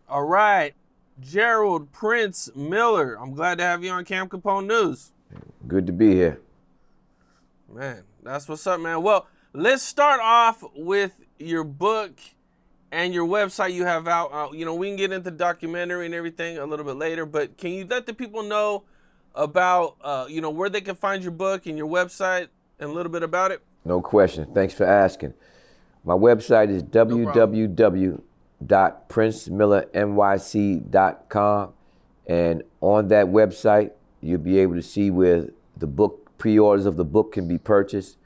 All right, Gerald Prince Miller. I'm glad to have you on Camp Capone News. Good to be here. Man, that's what's up, man. Well, let's start off with your book and your website you have out. We can get into documentary and everything a little bit later, but can you let the people know about, where they can find your book and your website and a little bit about it? No question. Thanks for asking. My website is www.princemillernyc.com, and on that website, you'll be able to see where the book pre-orders of the book can be purchased,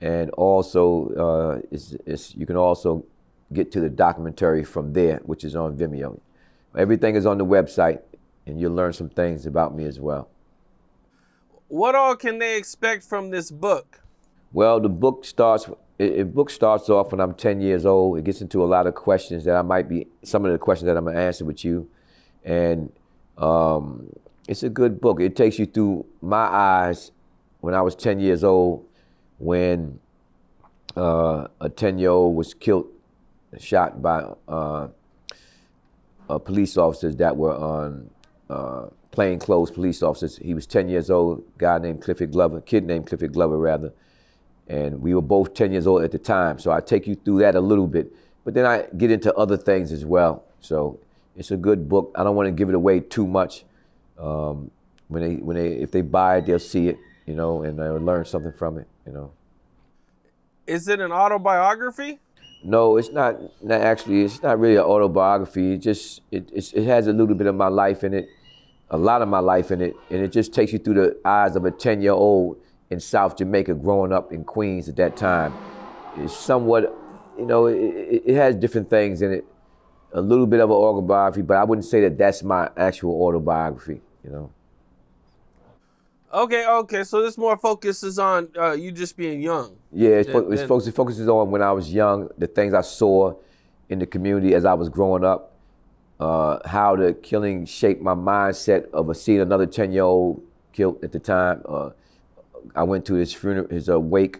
and also you can also get to the documentary from there, which is on Vimeo. Everything is on the website, and you'll learn some things about me as well. What all can they expect from this book? Well, the book starts off when I'm 10 years old. It gets into a lot of questions that some of the questions that I'm gonna answer with you. And it's a good book. It takes you through my eyes when I was 10 years old, when a 10-year-old was shot by police officers that were on plainclothes police officers. He was 10 years old, kid named Clifford Glover rather. And we were both 10 years old at the time. So I take you through that a little bit, but then I get into other things as well. So it's a good book. I don't want to give it away too much. If they buy it, they'll see it, and they'll learn something from it, Is it an autobiography? No, it's not actually. It's not really an autobiography. It has a little bit of my life in it, a lot of my life in it, and it just takes you through the eyes of a 10-year-old in South Jamaica, growing up in Queens at that time. It's somewhat, it has different things in it. A little bit of an autobiography, but I wouldn't say that that's my actual autobiography, Okay. So this more focuses on you just being young. Yeah, it focuses on when I was young, the things I saw in the community as I was growing up, how the killing shaped my mindset of seeing another 10-year-old killed at the time. I went to his funeral, his wake,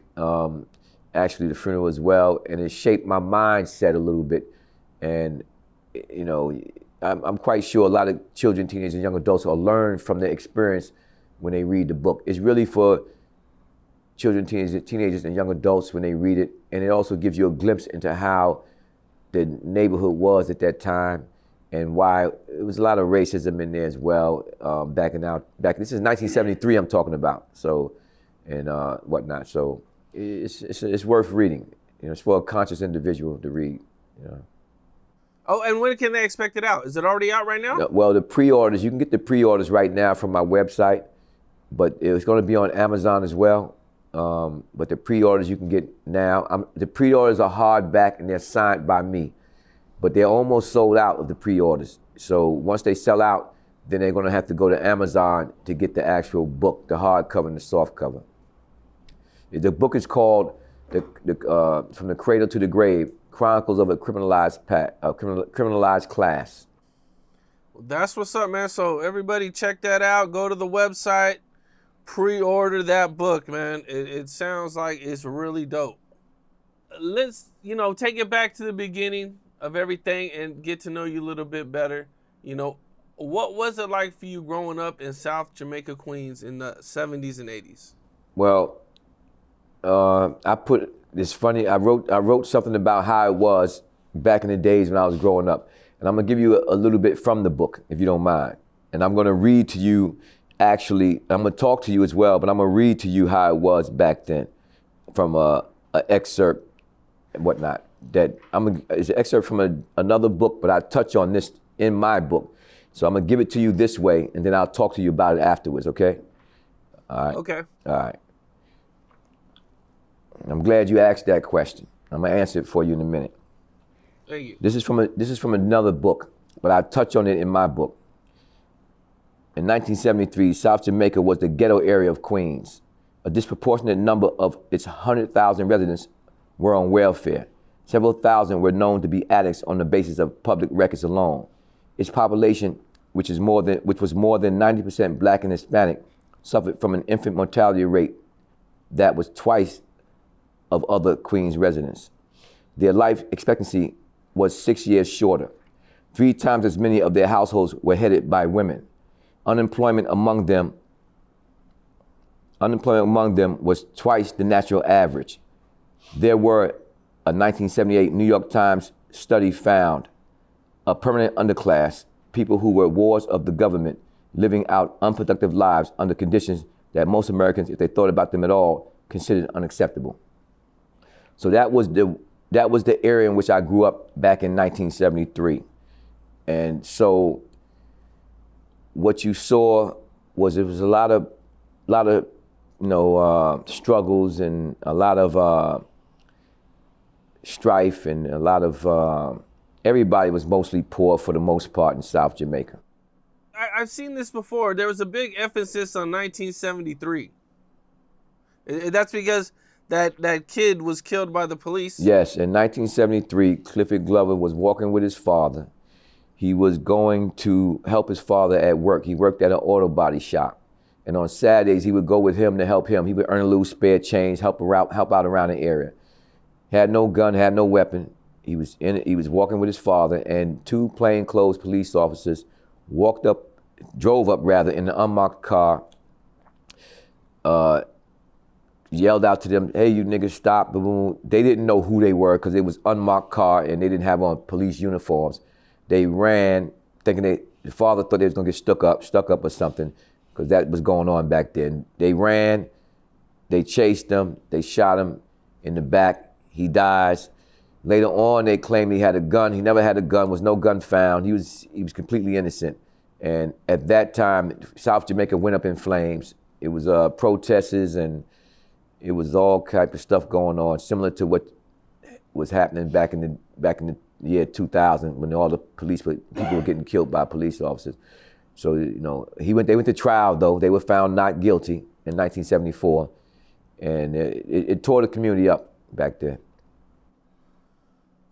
actually the funeral as well, and it shaped my mindset a little bit. And, I'm quite sure a lot of children, teenagers, and young adults will learn from their experience when they read the book. It's really for children, teenagers, and young adults when they read it. And it also gives you a glimpse into how the neighborhood was at that time and why it was a lot of racism in there as well. This is 1973 I'm talking about. So, and whatnot. So it's worth reading. It's for a conscious individual to read. Oh, and when can they expect it out? Is it already out right now? Well, the pre-orders, you can get the pre-orders right now from my website, but it's going to be on Amazon as well. But the pre-orders you can get now. The pre-orders are hardback and they're signed by me, but they're almost sold out of the pre-orders. So once they sell out, then they're going to have to go to Amazon to get the actual book, the hardcover and the softcover. The book is called From the Cradle to the Grave, Chronicles of a Criminalized Class. Well, that's what's up, man. So everybody check that out. Go to the website, pre-order that book, man. It sounds like it's really dope. Let's, take it back to the beginning of everything and get to know you a little bit better. What was it like for you growing up in South Jamaica, Queens in the 70s and 80s? Well, I wrote something about how it was back in the days when I was growing up. And I'm gonna give you a little bit from the book, if you don't mind. And I'm gonna read to you, actually, I'm gonna talk to you as well, but I'm gonna read to you how it was back then from an excerpt and whatnot. It's an excerpt from another book, but I touch on this in my book. So I'm gonna give it to you this way, and then I'll talk to you about it afterwards, okay? All right. Okay. All right. I'm glad you asked that question. I'm gonna answer it for you in a minute. Thank you. This is from another book, but I touch on it in my book. In 1973, South Jamaica was the ghetto area of Queens. A disproportionate number of its 100,000 residents were on welfare. Several thousand were known to be addicts on the basis of public records alone. Its population, which was more than 90% Black and Hispanic, suffered from an infant mortality rate that was twice of other Queens residents. Their life expectancy was 6 years shorter. 3 times as many of their households were headed by women. Unemployment among them was twice the national average. There were, a 1978 New York Times study found, a permanent underclass, people who were wards of the government, living out unproductive lives under conditions that most Americans, if they thought about them at all, considered unacceptable. So that was the area in which I grew up back in 1973. And so what you saw was it was a lot of struggles and a lot of strife and a lot of everybody was mostly poor for the most part in South Jamaica. I've seen this before. There was a big emphasis on 1973. That's because that kid was killed by the police. Yes, in 1973, Clifford Glover was walking with his father. He was going to help his father at work. He worked at an auto body shop. And on Saturdays, he would go with him to help him. He would earn a little spare change, help out around the area. Had no gun, had no weapon. He was walking with his father, and 2 plainclothes police officers drove up in an unmarked car, yelled out to them, "Hey, you niggas, stop." Boom. They didn't know who they were because it was unmarked car and they didn't have on police uniforms. They ran, thinking the father thought they was gonna get stuck up or something, because that was going on back then. They ran, they chased him, they shot him in the back. He dies. Later on, they claimed he had a gun. He never had a gun, was no gun found. He was completely innocent. And at that time, South Jamaica went up in flames. It was protests and it was all type of stuff going on, similar to what was happening back in the year 2000 when all the people were getting killed by police officers. So they went to trial though. They were found not guilty in 1974, and it tore the community up back then.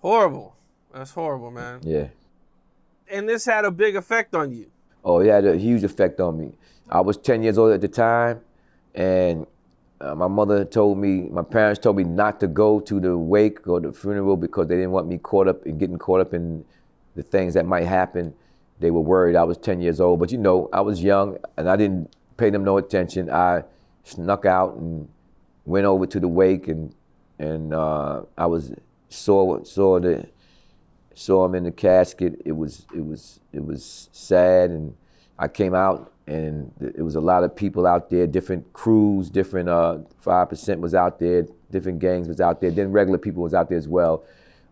Horrible. That's horrible, man. Yeah. And this had a big effect on you. Oh, it had a huge effect on me. I was 10 years old at the time, and my parents told me not to go to the wake or the funeral because they didn't want me getting caught up in the things that might happen. They were worried. I was 10 years old, but I was young and I didn't pay them no attention. I snuck out and went over to the wake, and I saw him in the casket. It was sad, and I came out, and it was a lot of people out there, different crews, different 5% was out there, different gangs was out there, then regular people was out there as well.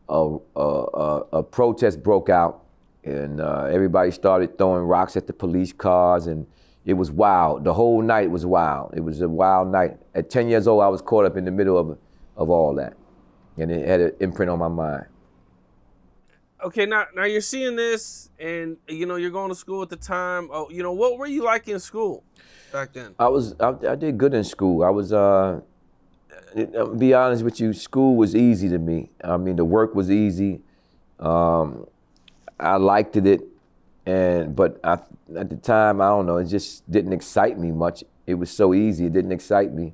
A protest broke out, and everybody started throwing rocks at the police cars, and it was wild. The whole night was wild. It was a wild night. At 10 years old, I was caught up in the middle of all that, and it had an imprint on my mind. Okay, now you're seeing this, and you're going to school at the time. Oh, what were you like in school back then? I did good in school. I was to be honest with you, school was easy to me. I mean, the work was easy. I liked it, but at the time, I don't know, it just didn't excite me much. It was so easy, it didn't excite me.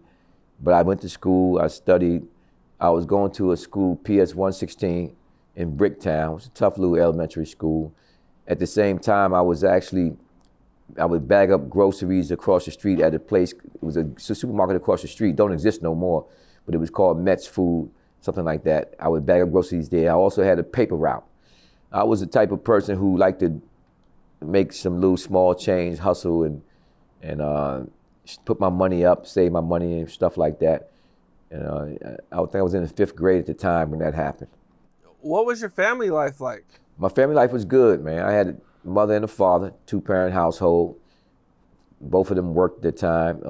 But I went to school, I studied. I was going to a school, PS 116 in Bricktown. It was a tough little elementary school. At the same time, I would bag up groceries across the street at a place. It was a supermarket across the street, don't exist no more, but it was called Met's Food, something like that. I would bag up groceries there. I also had a paper route. I was the type of person who liked to make some little small change, hustle, and put my money up, save my money and stuff like that. And I think I was in the 5th grade at the time when that happened. What was your family life like? My family life was good, man. I had a mother and a father, 2-parent household. Both of them worked at the time.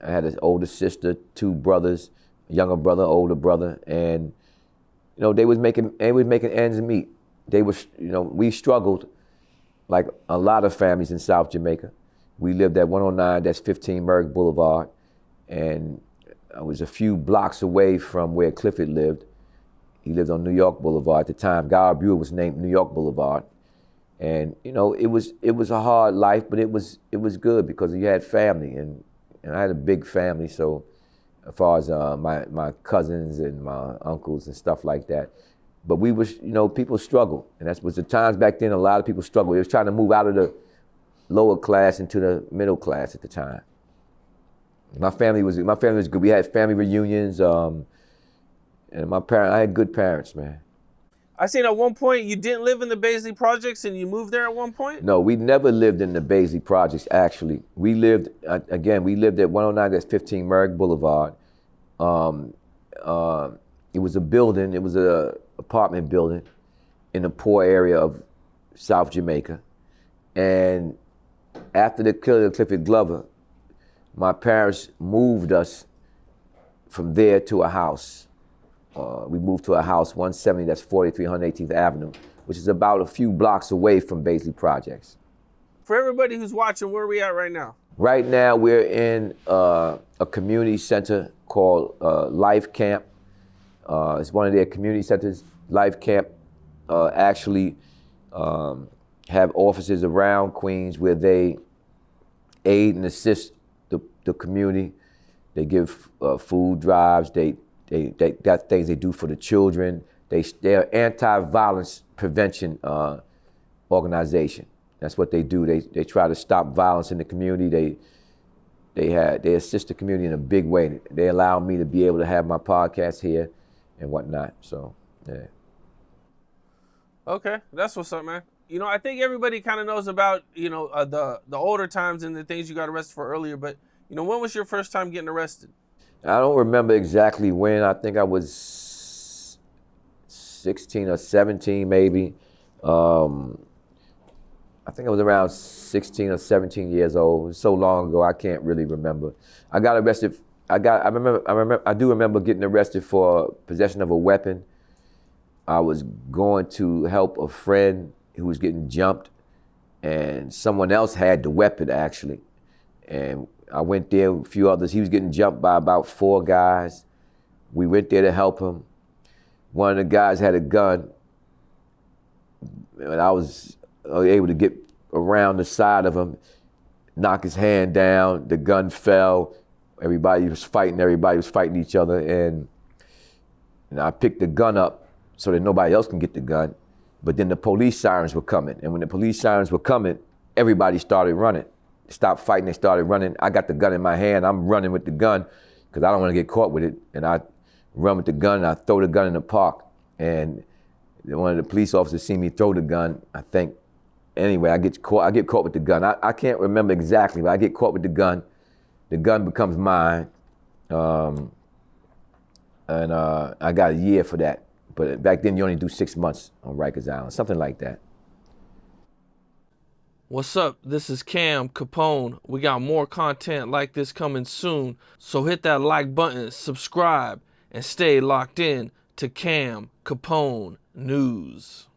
I had an older sister, 2 brothers, a younger brother, older brother, and they was making ends meet. We struggled like a lot of families in South Jamaica. We lived at 109, that's 15 Merrick Boulevard, and I was a few blocks away from where Clifford lived. He lived on New York Boulevard at the time. Gower Brewer was named New York Boulevard. And it was a hard life, but it was good because you had family, and I had a big family. So as far as my cousins and my uncles and stuff like that, But we was, people struggle. And that was the times back then, a lot of people struggled. They was trying to move out of the lower class into the middle class at the time. My family was good. We had family reunions, and I had good parents, man. I seen at one point you didn't live in the Baisley Projects and you moved there at one point? No, we never lived in the Baisley Projects, actually. We lived at 109, that's 15 Merrick Boulevard. It was a building, it was a apartment building in the poor area of South Jamaica. And after the killing of Clifford Glover, my parents moved us from there to a house. We moved to a house, 170, that's 4318th Avenue, which is about a few blocks away from Baisley Projects. For everybody who's watching, where are we at right now? Right now, we're in a community center called Life Camp. It's one of their community centers. Life Camp actually have offices around Queens where they aid and assist the community. They give food drives. They got things they do for the children. They're anti-violence prevention organization. That's what they do. They try to stop violence in the community. They assist the community in a big way. They allow me to be able to have my podcast here and whatnot. So, yeah. Okay, that's what's up, man. I think everybody kind of knows about, the older times and the things you got arrested for earlier, but, when was your first time getting arrested? I don't remember exactly when. I think I was 16 or 17 maybe. I think I was around 16 or 17 years old. It was so long ago, I can't really remember. I got arrested. I do remember getting arrested for possession of a weapon. I was going to help a friend who was getting jumped, and someone else had the weapon actually. And I went there with a few others. He was getting jumped by about 4 guys. We went there to help him. One of the guys had a gun, and I was able to get around the side of him, knock his hand down. The gun fell. Everybody was fighting each other, and I picked the gun up so that nobody else can get the gun. But then the police sirens were coming, and when the police sirens were coming, everybody started running. They stopped fighting, they started running. I got the gun in my hand, I'm running with the gun because I don't want to get caught with it. And I run with the gun, and I throw the gun in the park. And one of the police officers see me throw the gun, I think. Anyway, I get caught with the gun. I can't remember exactly, but I get caught with the gun. The gun becomes mine. And I got a year for that. But back then, you only do 6 months on Rikers Island, something like that. What's up? This is Cam Capone. We got more content like this coming soon. So hit that like button, subscribe, and stay locked in to Cam Capone News.